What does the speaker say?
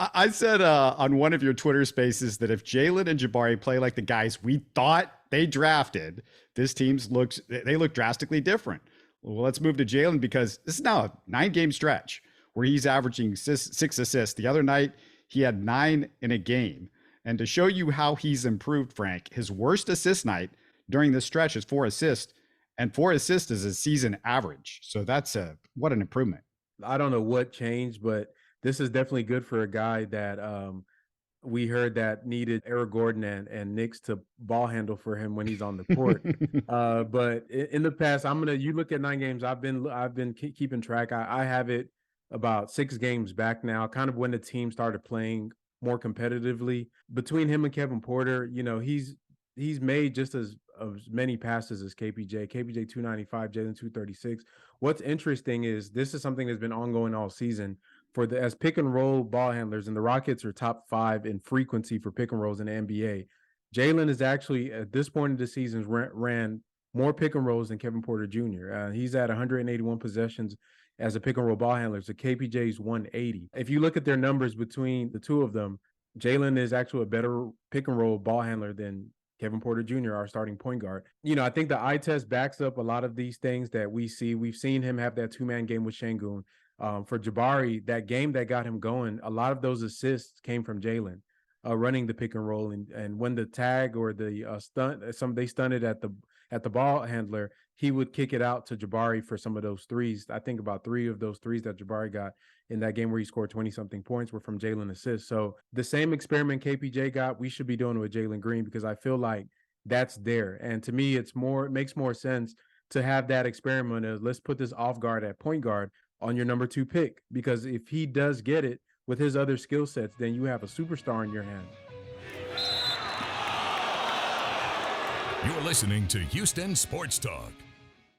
I said on one of your Twitter spaces that if Jalen and Jabari play like the guys we thought they drafted, this team's they look drastically different. Well, let's move to Jalen because this is now a 9-game stretch where he's averaging 6 assists. The other night, he had 9 in a game. And to show you how he's improved, Frank, his worst assist night during this stretch is 4 assists, and 4 assists is a season average. So that's what an improvement. I don't know what changed, but this is definitely good for a guy that we heard that needed Eric Gordon and Knicks to ball handle for him when he's on the court. But in the past, you look at 9 games. I've been keeping track. I have it about 6 games back now, kind of when the team started playing more competitively. Between him and Kevin Porter, he's made just as many passes as KPJ. KPJ 295, Jalen 236. What's interesting is this is something that's been ongoing all season as pick and roll ball handlers, and the Rockets are top 5 in frequency for pick and rolls in the NBA. Jalen is actually at this point of the season ran more pick and rolls than Kevin Porter Jr. He's at 181 possessions as a pick and roll ball handler. So KPJ's 180. If you look at their numbers between the two of them, Jalen is actually a better pick and roll ball handler than Kevin Porter Jr., our starting point guard. I think the eye test backs up a lot of these things that we see. We've seen him have that 2-man game with Şengün. For Jabari, that game that got him going, a lot of those assists came from Jalen running the pick and roll. And when the tag or the they stunted at the ball handler, he would kick it out to Jabari for some of those threes. I think about 3 of those threes that Jabari got in that game where he scored 20-something points were from Jalen assists. So the same experiment KPJ got, we should be doing with Jalen Green, because I feel like that's there. And to me, it makes more sense to have that experiment of let's put this off guard at point guard on your number 2 pick, because if he does get it with his other skill sets, then you have a superstar in your hands. You're listening to Houston Sports Talk.